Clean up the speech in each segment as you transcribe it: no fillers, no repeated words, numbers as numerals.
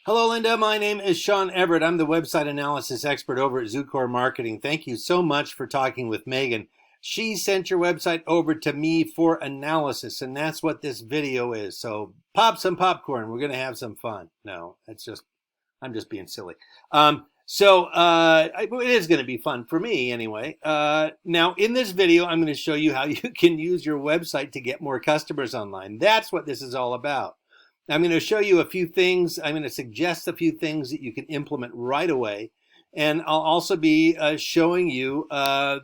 Hello, Linda. My name is Sean Everett. I'm the website analysis expert over at Zucore Marketing. Thank you so much for talking with Megan. She sent your website over to me for analysis, and that's what this video is. So pop some popcorn. We're going to have some fun. No, I'm just being silly. It is going to be fun for me anyway. Now, in this video, I'm going to show you how you can use your website to get more customers online. That's what this is all about. I'm going to show you a few things. I'm going to suggest a few things that you can implement right away. And I'll also be showing you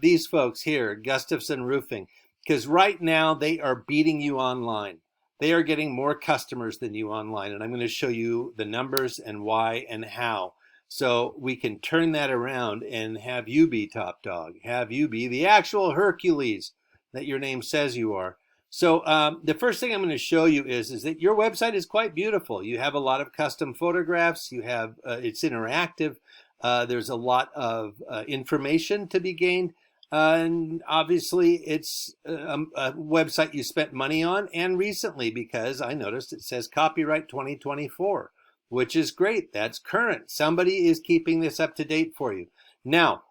these folks here, Gustafson Roofing, because right now they are beating you online. They are getting more customers than you online. And I'm going to show you the numbers and why and how. So we can turn that around and have you be top dog, have you be the actual Hercules that your name says you are. So the first thing I'm going to show you is that your website is quite beautiful. You have a lot of custom photographs. You have it's interactive. There's a lot of information to be gained. And obviously, it's a website you spent money on and recently, because I noticed it says copyright 2024, which is great. That's current. Somebody is keeping this up to date for you. Now,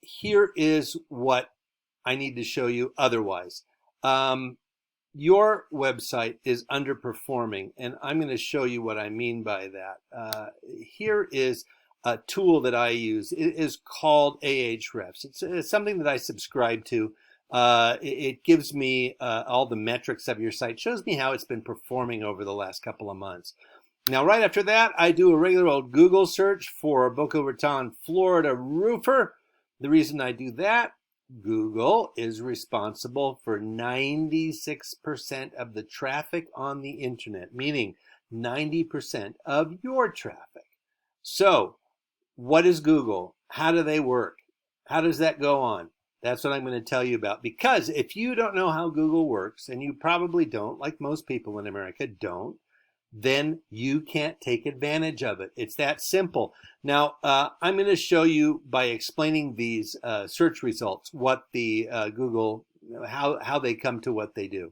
here is what I need to show you otherwise. Your website is underperforming, and I'm going to show you what I mean by that. Here is a tool that I use. It is called Ahrefs. It's something that I subscribe to. It gives me all the metrics of your site, shows me how it's been performing over the last couple of months. Now, right after that, I do a regular old Google search for Boca Raton, Florida roofer. The reason I do that, Google is responsible for 96% of the traffic on the internet, meaning 90% of your traffic. So what is Google? How do they work? How does that go on? That's what I'm going to tell you about, because if you don't know how Google works, and you probably don't, like most people in America don't, then you can't take advantage of it. It's that simple. Now, I'm going to show you by explaining these search results, what the Google, how they come to what they do.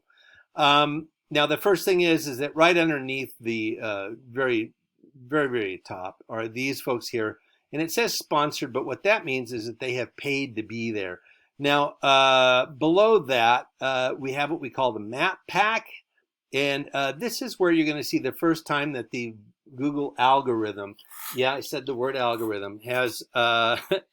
Now, the first thing is that right underneath the very, very, very top are these folks here. And it says sponsored, but what that means is that they have paid to be there. Now, below that, we have what we call the map pack. And this is where you're going to see the first time that the Google algorithm, yeah, I said the word algorithm, has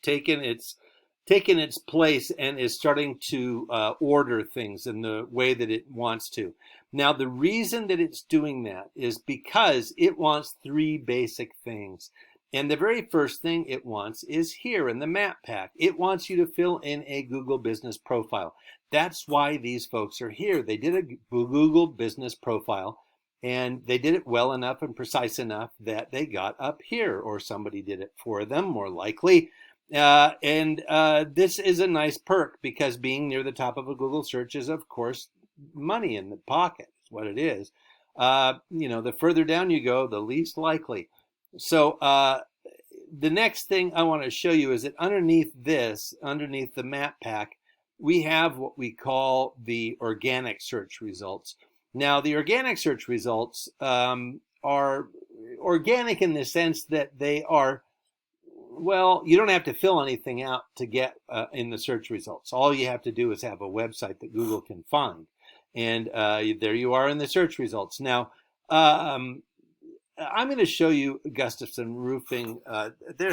taken its place and is starting to order things in the way that it wants to. Now, the reason that it's doing that is because it wants three basic things. And the very first thing it wants is here in the map pack. It wants you to fill in a Google business profile. That's why these folks are here. They did a Google business profile, and they did it well enough and precise enough that they got up here, or somebody did it for them, more likely. This is a nice perk, because being near the top of a Google search is, of course, money in the pocket. Is what it is. The further down you go, the least likely. So the next thing I want to show you is that underneath the map pack, we have what we call the organic search results. Now, the organic search results are organic in the sense that they are, well, you don't have to fill anything out to get in the search results. All you have to do is have a website that Google can find. And there you are in the search results. Now, I'm going to show you Gustafson Roofing.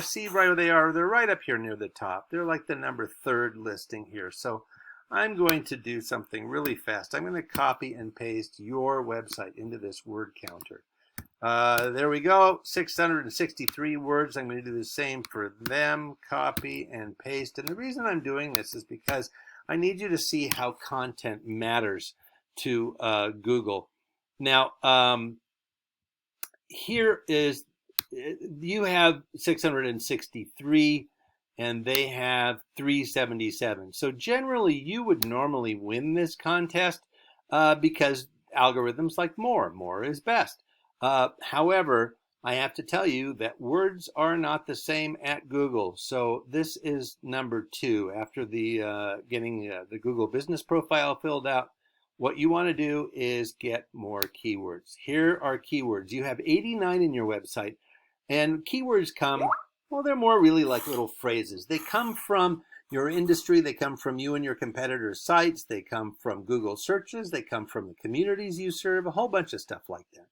See right where they are. They're right up here near the top. They're like the number 3rd listing here. So I'm going to do something really fast. I'm going to copy and paste your website into this word counter. There we go, 663 words. I'm going to do the same for them, copy and paste. And the reason I'm doing this is because I need you to see how content matters to Google. Now, here is, you have 663 and they have 377. So generally you would normally win this contest because algorithms like more is best. However, I have to tell you that words are not the same at Google. So this is number 2 after the getting the Google business profile filled out. what you want to do is get more keywords. Here are keywords. You have 89 in your website, and keywords come, well, they're more really like little phrases. They come from your industry, they come from you and your competitors' sites, they come from Google searches, they come from the communities you serve, a whole bunch of stuff like that.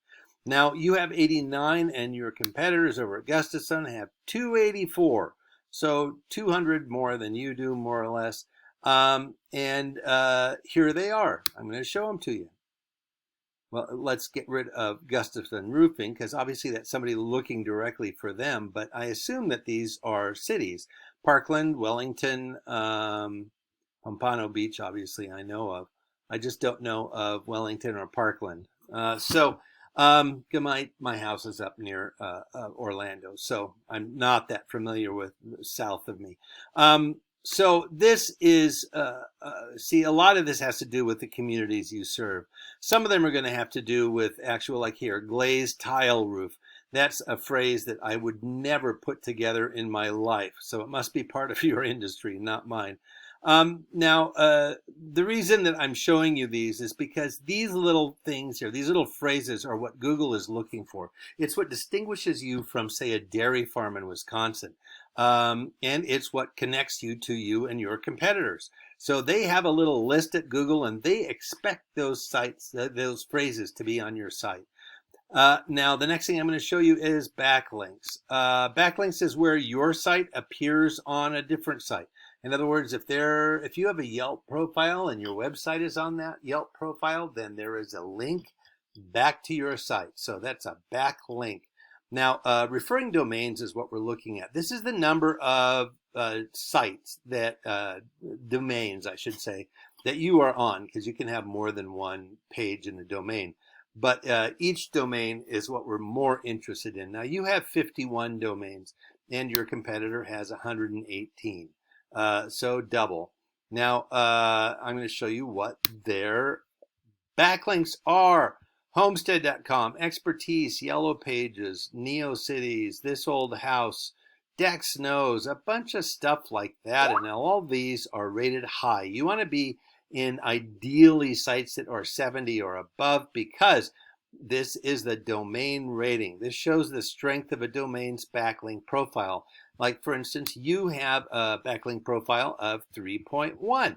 Now, you have 89, and your competitors over at Gustafson have 284. So 200 more than you do, more or less. Here they are. I'm going to show them to you. Well, let's get rid of Gustafson Roofing, because obviously that's somebody looking directly for them. But I assume that these are cities. Parkland, Wellington, Pompano Beach, obviously I know of. I just don't know of Wellington or Parkland. My house is up near Orlando, so I'm not that familiar with south of me. So this is, see, a lot of this has to do with the communities you serve. Some of them are going to have to do with actual, like here, glazed tile roof. That's a phrase that I would never put together in my life. So it must be part of your industry, not mine. The reason that I'm showing you these is because these little things here, these little phrases are what Google is looking for. It's what distinguishes you from, say, a dairy farm in Wisconsin. And it's what connects you to you and your competitors. So they have a little list at Google, and they expect those sites, those phrases to be on your site. Now, the next thing I'm going to show you is backlinks. Backlinks is where your site appears on a different site. In other words, if you have a Yelp profile and your website is on that Yelp profile, then there is a link back to your site. So that's a backlink. Now, referring domains is what we're looking at. This is the number of sites that, domains, I should say, that you are on, because you can have more than one page in a domain. But each domain is what we're more interested in. Now, you have 51 domains, and your competitor has 118. So double. Now, I'm going to show you what their backlinks are. Homestead.com, Expertise, Yellow Pages, NeoCities, This Old House, Dex Knows, a bunch of stuff like that. And all these are rated high. You want to be in ideally sites that are 70 or above, because this is the domain rating. This shows the strength of a domain's backlink profile. Like, for instance, you have a backlink profile of 3.1.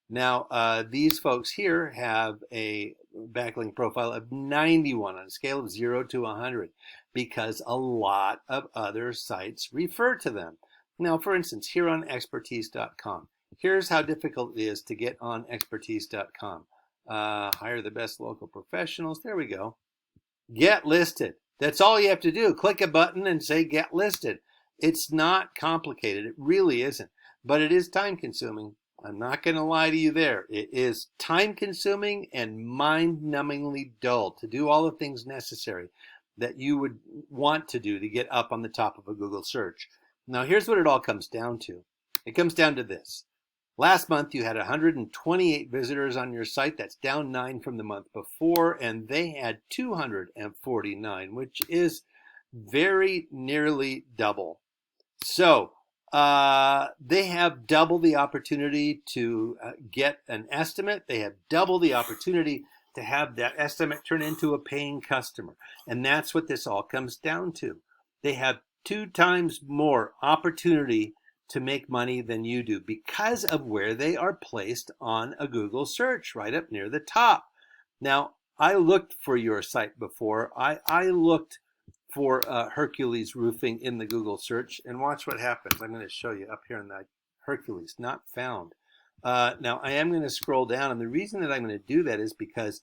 Now, these folks here have a backlink profile of 91 on a scale of 0 to 100, because a lot of other sites refer to them. Now, for instance, here on expertise.com, here's how difficult it is to get on expertise.com. Hire the best local professionals. There we go. Get listed. That's all you have to do. Click a button and say get listed. It's not complicated. It really isn't. But it is time consuming. I'm not going to lie to you there. It is time consuming and mind-numbingly dull to do all the things necessary that you would want to do to get up on the top of a Google search. Now, here's what it all comes down to. It comes down to this. Last month, you had 128 visitors on your site. That's down 9 from the month before, and they had 249, which is very nearly double. So they have double the opportunity to get an estimate. They have double the opportunity to have that estimate turn into a paying customer. And that's what this all comes down to. They have 2 times more opportunity to make money than you do, because of where they are placed on a Google search, right up near the top. Now, I looked for your site before. I looked for Hercules Roofing in the Google search, and watch what happens. I'm going to show you up here in the Hercules, not found. Now, I am going to scroll down, and the reason that I'm going to do that is because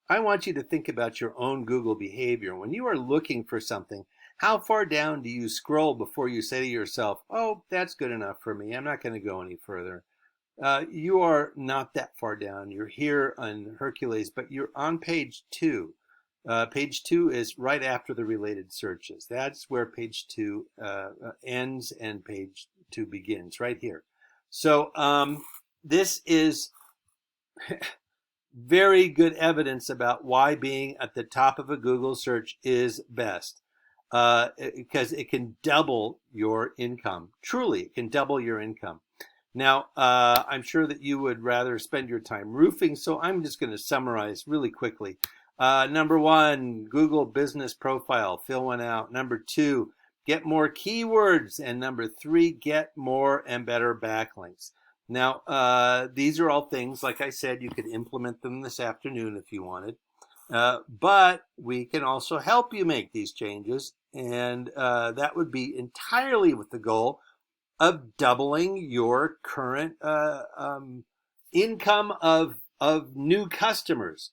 I want you to think about your own Google behavior. When you are looking for something, how far down do you scroll before you say to yourself, oh, that's good enough for me, I'm not going to go any further? You are not that far down. You're here on Hercules, but you're on page 2. Page 2 is right after the related searches. That's where page 2 ends and page 2 begins, right here. So this is very good evidence about why being at the top of a Google search is best. Because it can double your income. Truly, it can double your income. Now, I'm sure that you would rather spend your time roofing, so I'm just going to summarize really quickly. Number one, Google Business Profile, fill one out. Number two, get more keywords. And number three, get more and better backlinks. Now, these are all things, like I said, you could implement them this afternoon if you wanted. But we can also help you make these changes, and that would be entirely with the goal of doubling your current income of new customers.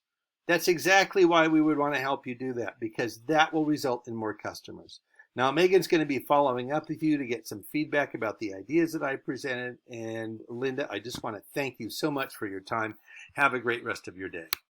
That's exactly why we would want to help you do that, because that will result in more customers. Now, Megan's going to be following up with you to get some feedback about the ideas that I presented. And Linda, I just want to thank you so much for your time. Have a great rest of your day.